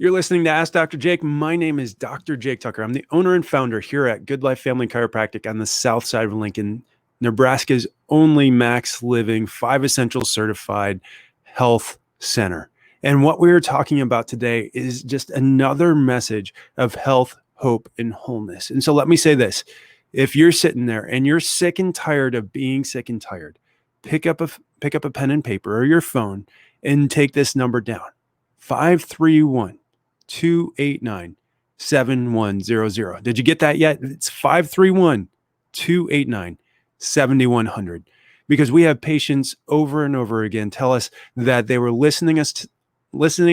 You're listening to Ask Dr. Jake. My name is Dr. Jake Tucker. I'm the owner and founder here at Good Life Family Chiropractic on the south side of Lincoln, Nebraska's only max living 5 Essential certified health center. And what we're talking about today is just another message of health, hope, and wholeness. And so let me say this. If you're sitting there and you're sick and tired of being sick and tired, pick up a pen and paper or your phone and take this number down. 531-289-7100. Did you get that yet? It's 531-289-7100. Because we have patients over and over again tell us that they were listening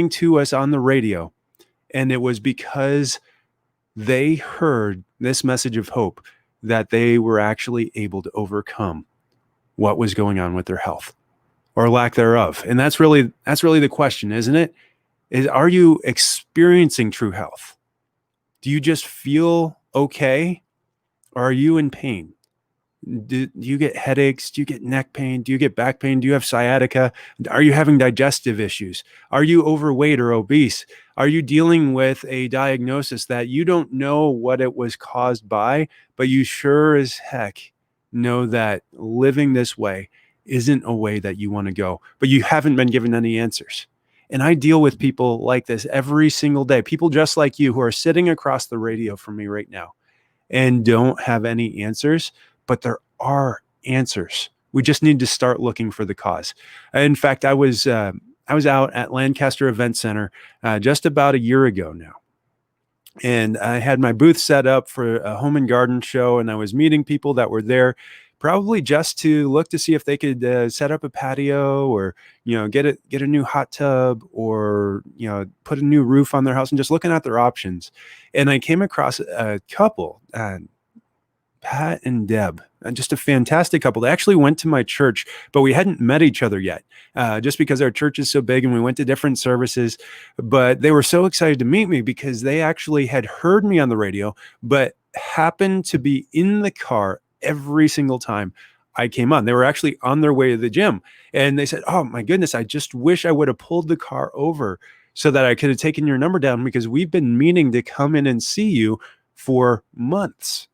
to us on the radio, and it was because they heard this message of hope that they were actually able to overcome what was going on with their health or lack thereof. And that's really the question, isn't it? Are you experiencing true health? Do you just feel okay? Or are you in pain? Do you get headaches? Do you get neck pain? Do you get back pain? Do you have sciatica? Are you having digestive issues? Are you overweight or obese? Are you dealing with a diagnosis that you don't know what it was caused by, but you sure as heck know that living this way isn't a way that you want to go, but you haven't been given any answers? And I deal with people like this every single day, people just like you who are sitting across the radio from me right now and don't have any answers, but there are answers. We just need to start looking for the cause. In fact, I was out at Lancaster Event Center just about a year ago now. And I had my booth set up for a home and garden show, and I was meeting people that were there probably just to look to see if they could set up a patio or, get a new hot tub or, put a new roof on their house, and just looking at their options. And I came across a couple, Pat and Deb, just a fantastic couple. They actually went to my church, but we hadn't met each other yet, just because our church is so big and we went to different services. But they were so excited to meet me because they actually had heard me on the radio, but happened to be in the car every single time I came on. They were actually on their way to the gym, and they said, "Oh my goodness, I just wish I would have pulled the car over so that I could have taken your number down, because we've been meaning to come in and see you for months."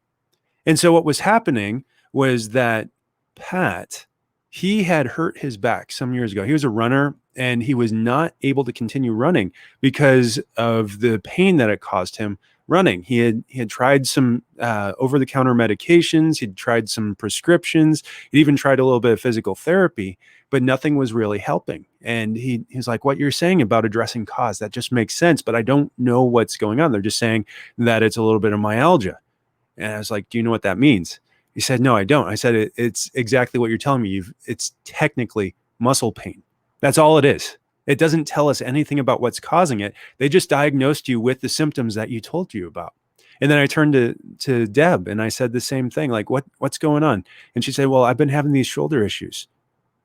And so what was happening was that Pat, he had hurt his back some years ago. He was a runner, and he was not able to continue running because of the pain that it caused him running. He had tried some over-the-counter medications. He'd tried some prescriptions. He even tried a little bit of physical therapy, but nothing was really helping. And he's like, "What you're saying about addressing cause, that just makes sense, but I don't know what's going on. They're just saying that it's a little bit of myalgia." And I was like, "Do you know what that means?" He said, "No, I don't." I said, "It's exactly what you're telling me. It's technically muscle pain. That's all it is. It doesn't tell us anything about what's causing it. They just diagnosed you with the symptoms that you told you about." And then I turned to Deb and I said the same thing, like, what's going on? And she said, "Well, I've been having these shoulder issues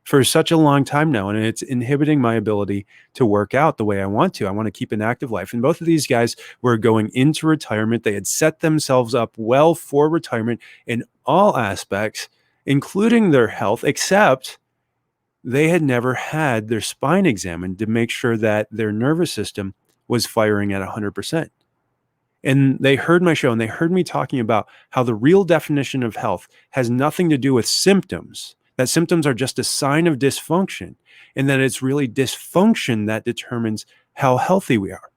for such a long time now, and it's inhibiting my ability to work out the way I want to. I want to keep an active life." And both of these guys were going into retirement. They had set themselves up well for retirement in all aspects, including their health, except they had never had their spine examined to make sure that their nervous system was firing at 100%. And they heard my show, and they heard me talking about how the real definition of health has nothing to do with symptoms, that symptoms are just a sign of dysfunction, and that it's really dysfunction that determines how healthy we are.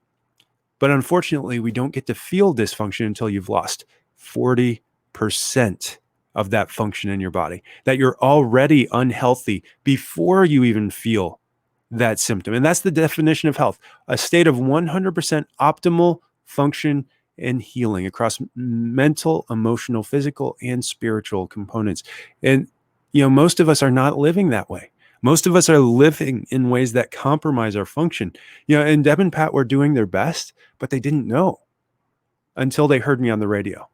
But unfortunately, we don't get to feel dysfunction until you've lost 40% of that function in your body, that you're already unhealthy before you even feel that symptom. And that's the definition of health: a state of 100% optimal function and healing across mental, emotional, physical, and spiritual components. And, most of us are not living that way. Most of us are living in ways that compromise our function. And Deb and Pat were doing their best, but they didn't know until they heard me on the radio.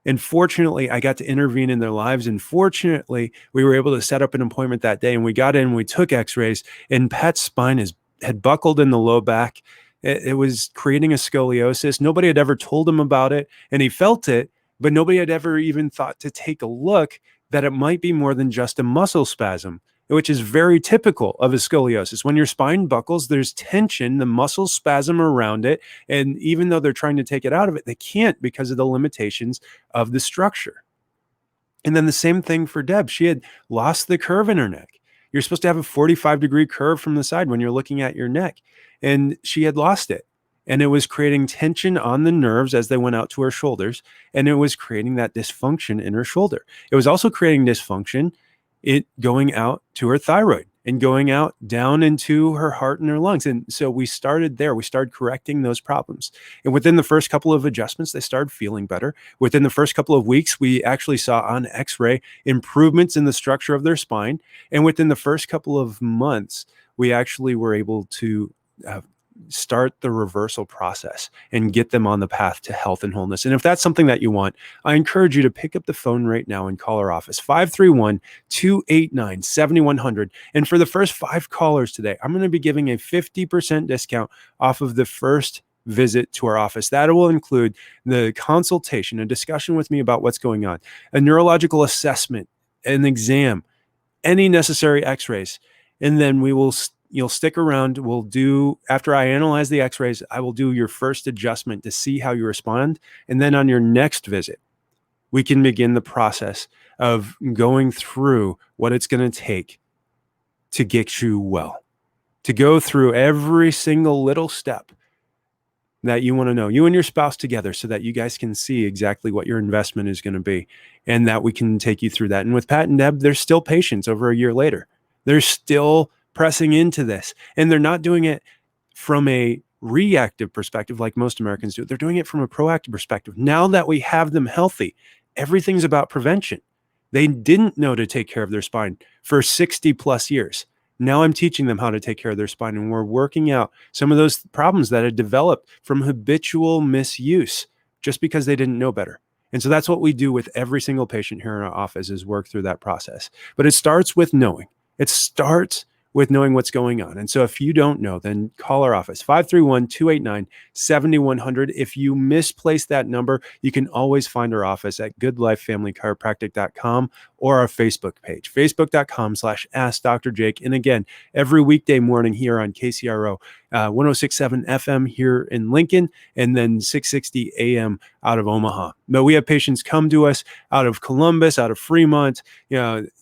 And fortunately, I got to intervene in their lives. And fortunately, we were able to set up an appointment that day. And we got in, we took x-rays, and Pat's spine had buckled in the low back. It was creating a scoliosis. Nobody had ever told him about it. And he felt it, but nobody had ever even thought to take a look that it might be more than just a muscle spasm. which is very typical of a scoliosis. When your spine buckles, there's tension, the muscles spasm around it. And even though they're trying to take it out of it, they can't because of the limitations of the structure. And then the same thing for Deb. She had lost the curve in her neck. You're supposed to have a 45-degree curve from the side when you're looking at your neck. And she had lost it. And it was creating tension on the nerves as they went out to her shoulders. And it was creating that dysfunction in her shoulder. It was also creating dysfunction, it going out to her thyroid and going out down into her heart and her lungs. And so we started there. We started correcting those problems. And within the first couple of adjustments, they started feeling better. Within the first couple of weeks, we actually saw on X-ray improvements in the structure of their spine. And within the first couple of months, we actually were able to start the reversal process and get them on the path to health and wholeness. And if that's something that you want, I encourage you to pick up the phone right now and call our office, 531-289-7100. And for the first 5 callers today, I'm going to be giving a 50% discount off of the first visit to our office. That will include the consultation, a discussion with me about what's going on, a neurological assessment, an exam, any necessary x-rays. And then you'll stick around. We'll do, after I analyze the x-rays, I will do your first adjustment to see how you respond. And then on your next visit, we can begin the process of going through what it's going to take to get you well, to go through every single little step that you want to know, you and your spouse together, so that you guys can see exactly what your investment is going to be and that we can take you through that. And with Pat and Deb, there's still patients over a year later. They're still pressing into this, and they're not doing it from a reactive perspective like most Americans do. They're doing it from a proactive perspective. Now that we have them healthy, everything's about prevention. They didn't know to take care of their spine for 60 plus years. Now I'm teaching them how to take care of their spine, and we're working out some of those problems that had developed from habitual misuse just because they didn't know better. And so that's what we do with every single patient here in our office, is work through that process. But it starts with knowing. It starts with knowing what's going on. And so if you don't know, then call our office, 531-289-7100. If you misplace that number, you can always find our office at goodlifefamilychiropractic.com or our Facebook page, facebook.com/AskDrJake. And again, every weekday morning here on KCRO, 106.7 FM here in Lincoln, and then 660 AM out of Omaha. But we have patients come to us out of Columbus, out of Fremont,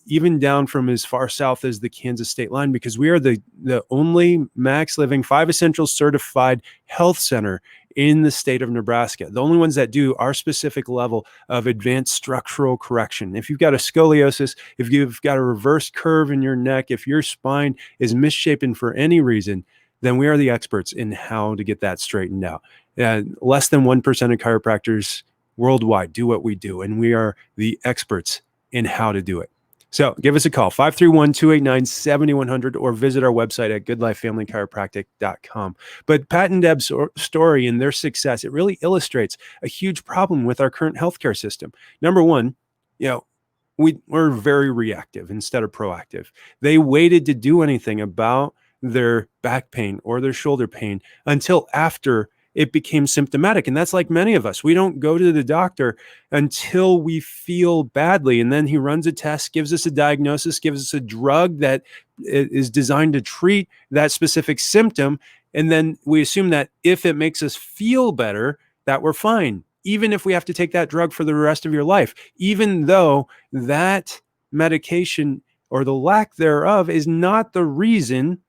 even down from as far south as the Kansas state line, because we are the only Max Living 5 Essentials certified health center in the state of Nebraska. The only ones that do our specific level of advanced structural correction. If you've got a scoliosis, if you've got a reverse curve in your neck, if your spine is misshapen for any reason, then we are the experts in how to get that straightened out. Less than 1% of chiropractors worldwide do what we do, and we are the experts in how to do it. So give us a call, 531-289-7100, or visit our website at goodlifefamilychiropractic.com. But Pat and Deb's story and their success, it really illustrates a huge problem with our current healthcare system. Number one, we're very reactive instead of proactive. They waited to do anything about their back pain or their shoulder pain until after it became symptomatic. And that's like many of us. We don't go to the doctor until we feel badly. And then he runs a test, gives us a diagnosis, gives us a drug that is designed to treat that specific symptom. And then we assume that if it makes us feel better, that we're fine, even if we have to take that drug for the rest of your life, even though that medication or the lack thereof is not the reason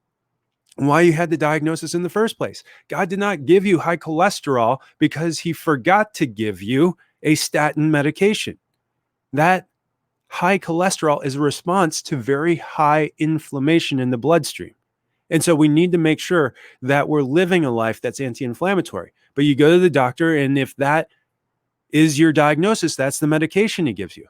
why you had the diagnosis in the first place. God did not give you high cholesterol because he forgot to give you a statin medication. That high cholesterol is a response to very high inflammation in the bloodstream. And so we need to make sure that we're living a life that's anti-inflammatory. But you go to the doctor, and if that is your diagnosis, that's the medication he gives you.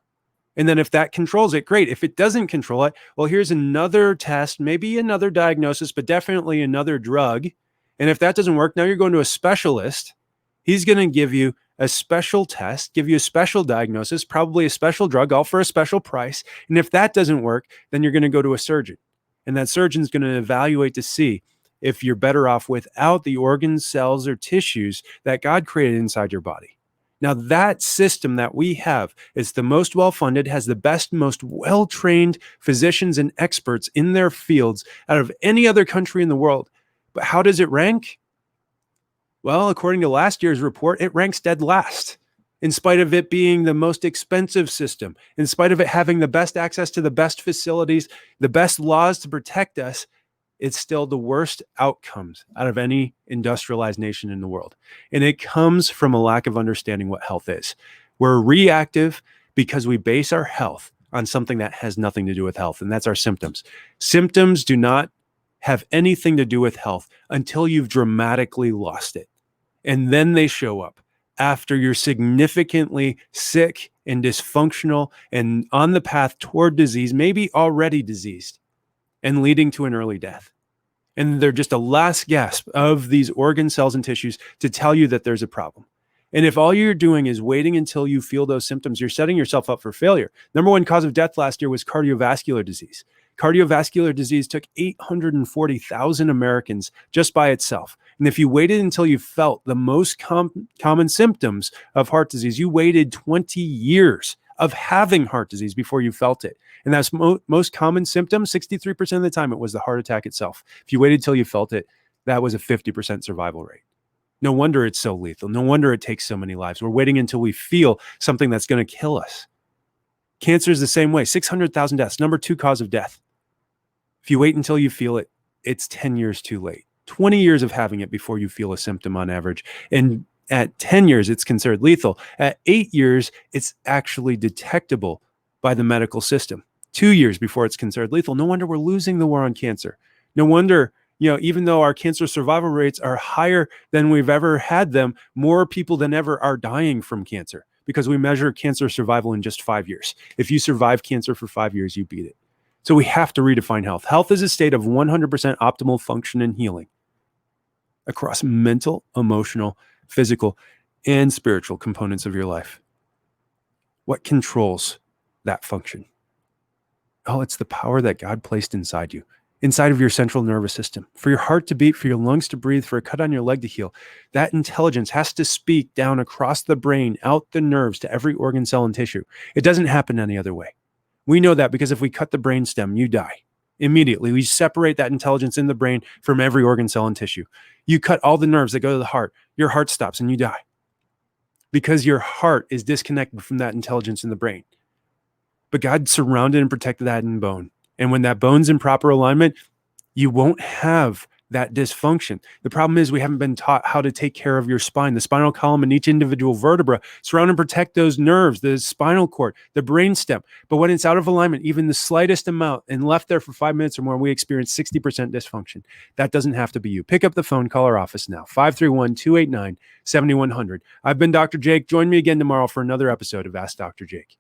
And then if that controls it, great. If it doesn't control it, well, here's another test, maybe another diagnosis, but definitely another drug. And if that doesn't work, now you're going to a specialist. He's going to give you a special test, give you a special diagnosis, probably a special drug, all for a special price. And if that doesn't work, then you're going to go to a surgeon. And that surgeon's going to evaluate to see if you're better off without the organs, cells, or tissues that God created inside your body. Now, that system that we have is the most well-funded, has the best, most well-trained physicians and experts in their fields out of any other country in the world. But how does it rank? Well, according to last year's report, it ranks dead last, in spite of it being the most expensive system, in spite of it having the best access to the best facilities, the best laws to protect us. It's still the worst outcomes out of any industrialized nation in the world. And it comes from a lack of understanding what health is. We're reactive because we base our health on something that has nothing to do with health, and that's our symptoms. Symptoms do not have anything to do with health until you've dramatically lost it. And then they show up after you're significantly sick and dysfunctional and on the path toward disease, maybe already diseased, and leading to an early death. And they're just a last gasp of these organ cells and tissues to tell you that there's a problem. And if all you're doing is waiting until you feel those symptoms, you're setting yourself up for failure. Number one cause of death last year was cardiovascular disease. Cardiovascular disease took 840,000 Americans just by itself. And if you waited until you felt the most common symptoms of heart disease, you waited 20 years of having heart disease before you felt it. And that's most common symptom, 63% of the time, it was the heart attack itself. If you waited till you felt it, that was a 50% survival rate. No wonder it's so lethal. No wonder it takes so many lives. We're waiting until we feel something that's going to kill us. Cancer is the same way, 600,000 deaths, number 2 cause of death. If you wait until you feel it, it's 10 years too late. 20 years of having it before you feel a symptom on average. And at 10 years, it's considered lethal. At 8 years, it's actually detectable by the medical system. 2 years before it's considered lethal. No wonder we're losing the war on cancer. No wonder, even though our cancer survival rates are higher than we've ever had them, more people than ever are dying from cancer because we measure cancer survival in just 5 years. If you survive cancer for 5 years, you beat it. So we have to redefine health. Health is a state of 100% optimal function and healing across mental, emotional, physical, and spiritual components of your life. What controls that function? Oh, it's the power that God placed inside you, inside of your central nervous system. For your heart to beat, for your lungs to breathe, for a cut on your leg to heal, that intelligence has to speak down across the brain, out the nerves to every organ, cell, and tissue. It doesn't happen any other way. We know that because if we cut the brainstem, you die immediately. We separate that intelligence in the brain from every organ, cell, and tissue. You cut all the nerves that go to the heart, your heart stops and you die because your heart is disconnected from that intelligence in the brain. But God surrounded and protected that in bone. And when that bone's in proper alignment, you won't have that dysfunction. The problem is we haven't been taught how to take care of your spine, the spinal column and each individual vertebra, surround and protect those nerves, the spinal cord, the brainstem. But when it's out of alignment, even the slightest amount and left there for 5 minutes or more, we experience 60% dysfunction. That doesn't have to be you. Pick up the phone, call our office now, 531-289-7100. I've been Dr. Jake. Join me again tomorrow for another episode of Ask Dr. Jake.